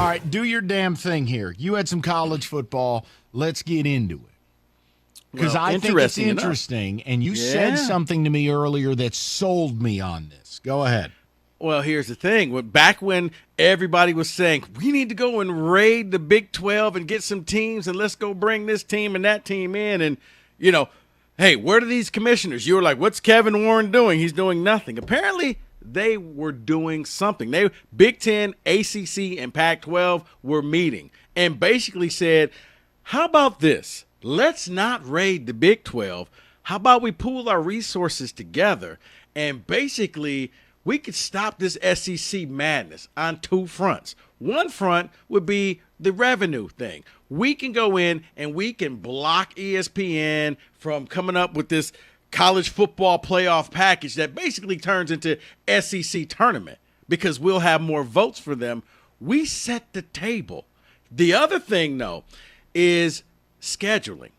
right, do your damn thing here. You had some college football. Let's get into it. Because I think it's interesting, and you said something to me earlier that sold me on this. Go ahead. Well, here's the thing. Back when everybody was saying, we need to go and raid the Big 12 and get some teams, and let's go bring this team and that team in, and, hey, where are these commissioners? You were like, what's Kevin Warren doing? He's doing nothing. Apparently, they were doing something. Big 10, ACC, and Pac-12 were meeting and basically said, how about this? Let's not raid the Big 12. How about we pool our resources together and basically we could stop this SEC madness on two fronts. One front would be the revenue thing. We can go in and we can block ESPN from coming up with this college football playoff package that basically turns into SEC tournament because we'll have more votes for them. We set the table. The other thing, though, is scheduling.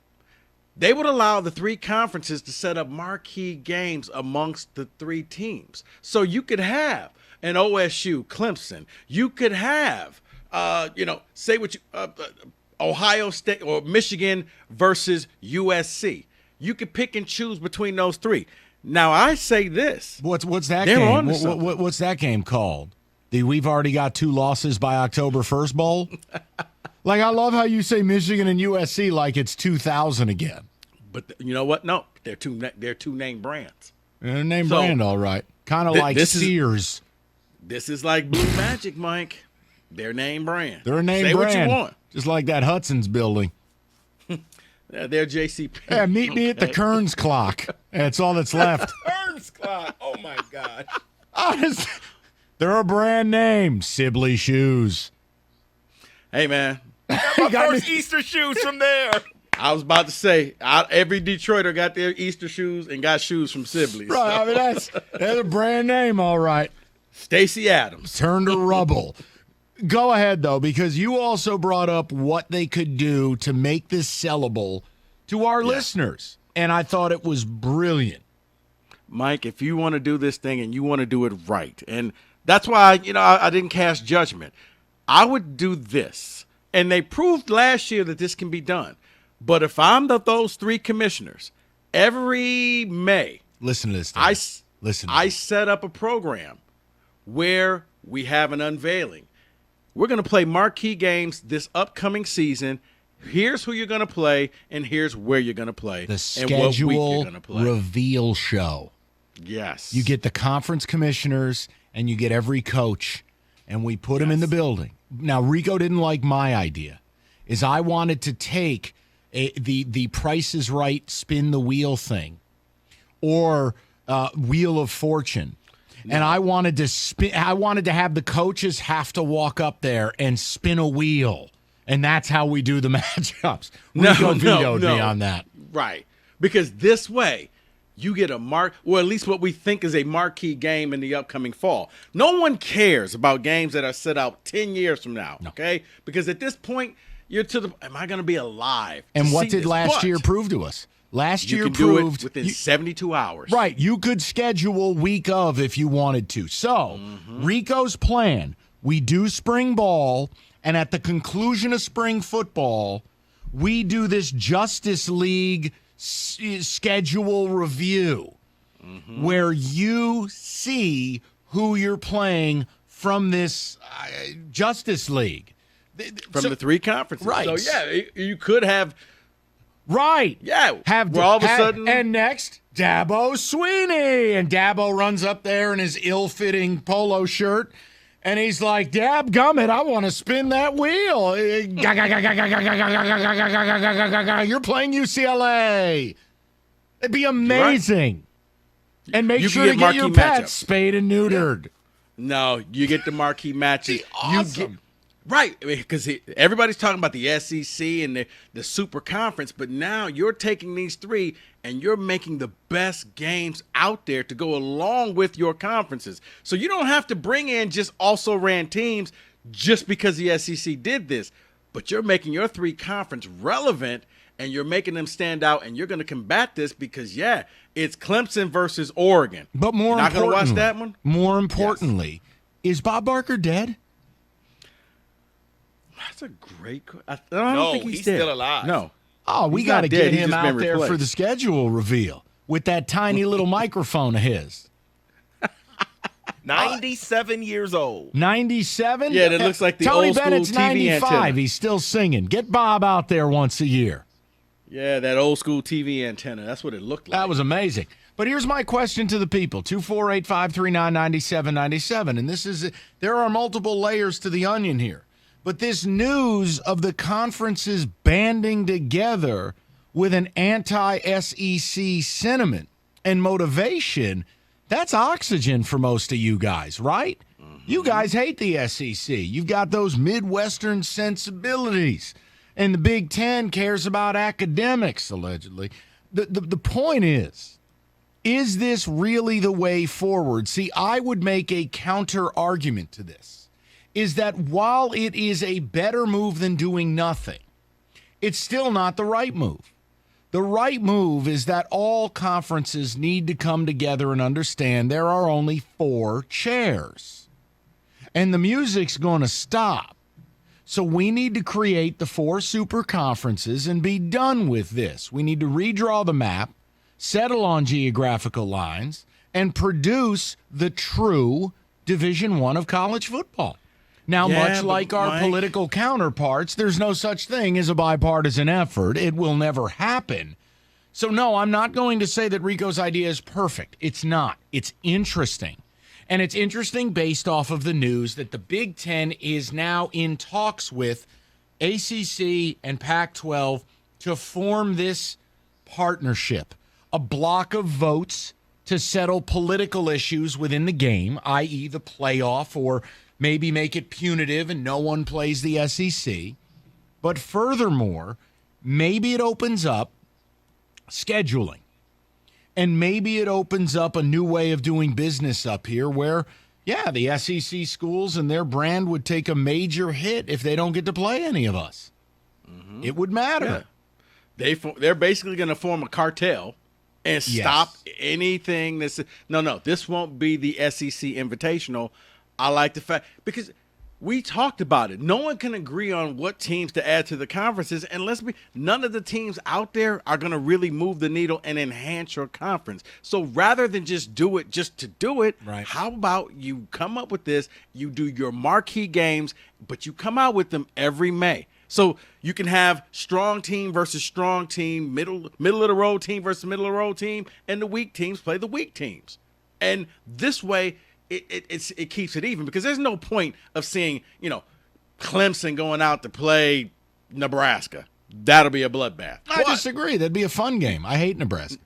They would allow the three conferences to set up marquee games amongst the three teams. So you could have an OSU, Clemson. You could have, Ohio State or Michigan versus USC. You could pick and choose between those three. Now, I say this. What's that game? What's that game called? We've already got 2 losses by October 1st bowl? Like, I love how you say Michigan and USC like it's 2000 again. But you know what? No, they're two name brands. They're name brand, all right. Kind of like Sears. This is like Blue Magic, Mike. They're name brand. They're a name Say brand. Say what you want. Just like that Hudson's building. They're JCP. Yeah, meet me at the Kearns clock. That's all that's left. Kearns clock. Oh, my God. Honestly, they're a brand name. Sibley shoes. Hey, man. My first Easter shoes from there. I was about to say, every Detroiter got their Easter shoes and got shoes from Sibley's. Right, I mean, that's a brand name, all right. Stacey Adams. Turn to rubble. Go ahead, though, because you also brought up what they could do to make this sellable to our listeners, and I thought it was brilliant. Mike, if you want to do this thing and you want to do it right, and that's why, I didn't cast judgment. I would do this, and they proved last year that this can be done. But if I'm those three commissioners, every May, listen to this. I set up a program where we have an unveiling. We're going to play marquee games this upcoming season. Here's who you're going to play, and here's where you're going to play. The schedule reveal show. Yes. You get the conference commissioners, and you get every coach, and we put them in the building. Now, Rico didn't like my idea. I wanted to take the Price is Right spin the wheel thing, or Wheel of Fortune. No. And I wanted to spin. I wanted to have the coaches have to walk up there and spin a wheel, and that's how we do the matchups. Rico vetoed me on that. Right, because this way you get at least what we think is a marquee game in the upcoming fall. No one cares about games that are set out 10 years from now. No. Okay, because at this point you're am I going to be alive? And what did last year prove to us? Last year proved you could do it within 72 hours. Right. You could schedule week of if you wanted to. So, Rico's plan, we do spring ball, and at the conclusion of spring football, we do this Justice League schedule review where you see who you're playing from this Justice League. From the three conferences. Right. So, yeah, you could have – right. Yeah. All of a sudden. And next, Dabo Sweeney. And Dabo runs up there in his ill-fitting polo shirt. And he's like, Dadgummit, I want to spin that wheel. You're playing UCLA. It'd be amazing. Right. And make sure to get your pets spayed and neutered. No, you get the marquee matches. Awesome. Right, because everybody's talking about the SEC and the super conference, but now you're taking these three and you're making the best games out there to go along with your conferences. So you don't have to bring in just also-ran teams just because the SEC did this, but you're making your three conference relevant and you're making them stand out, and you're going to combat this because, it's Clemson versus Oregon. But more not going to watch that one? More importantly, is Bob Barker dead? That's a great I don't No, think he's dead. still alive. No. Oh, we He's got not to dead. get He's him just been out there for replaced. the schedule reveal with that tiny little microphone of his. 97 years old. 97? Yeah, that looks like the Tony old school Bennett's TV 95. antenna. He's still singing. Get Bob out there once a year. Yeah, that old school TV antenna. That's what it looked like. That was amazing. But here's my question to the people. 248-539-9797. And this is, there are multiple layers to the onion here. But this news of the conferences banding together with an anti-SEC sentiment and motivation, that's oxygen for most of you guys, right? You guys hate the SEC. You've got those Midwestern sensibilities. And the Big Ten cares about academics, allegedly. The point is this really the way forward? See, I would make a counter argument to this, is that while it is a better move than doing nothing, it's still not the right move. The right move is that all conferences need to come together and understand there are only 4 chairs. And the music's going to stop. So we need to create the 4 super conferences and be done with this. We need to redraw the map, settle on geographical lines, and produce the true Division I of college football. Now, Yeah, much but like our Mike- political counterparts, there's no such thing as a bipartisan effort. It will never happen. So, no, I'm not going to say that Rico's idea is perfect. It's not. It's interesting. And it's interesting based off of the news that the Big Ten is now in talks with ACC and Pac-12 to form this partnership, a block of votes to settle political issues within the game, i.e. the playoff, or maybe make it punitive and no one plays the SEC. But furthermore, maybe it opens up scheduling. And maybe it opens up a new way of doing business up here where, yeah, the SEC schools and their brand would take a major hit if they don't get to play any of us. Mm-hmm. It would matter. Yeah. They're basically going to form a cartel and stop anything that's no, this won't be the SEC Invitational. I like the fact because we talked about it. No one can agree on what teams to add to the conferences, and none of the teams out there are going to really move the needle and enhance your conference. So rather than just do it just to do it, right, how about you come up with this? You do your marquee games, but you come out with them every May. So you can have strong team versus strong team, middle of the road team versus middle of the road team, and the weak teams play the weak teams. And this way, it keeps it even because there's no point of seeing, Clemson going out to play Nebraska. That'll be a bloodbath. I disagree. That'd be a fun game. I hate Nebraska.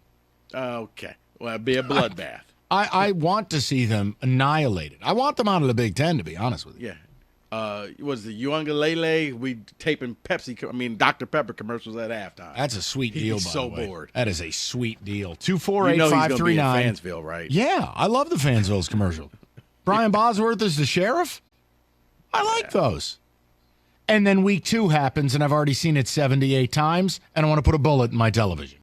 Okay. Well, it'd be a bloodbath. I want to see them annihilated. I want them out of the Big Ten, to be honest with you. Yeah. Was the Uangalele? We taping Dr. Pepper commercials at halftime. That's a sweet deal, by so the way. bored. That is a sweet deal. You 248-539. know he's gonna be in Fansville, right? Yeah, I love the Fansville's commercial. Brian Bosworth is the sheriff. I like those. And then week 2 happens, and I've already seen it 78 times, and I want to put a bullet in my television.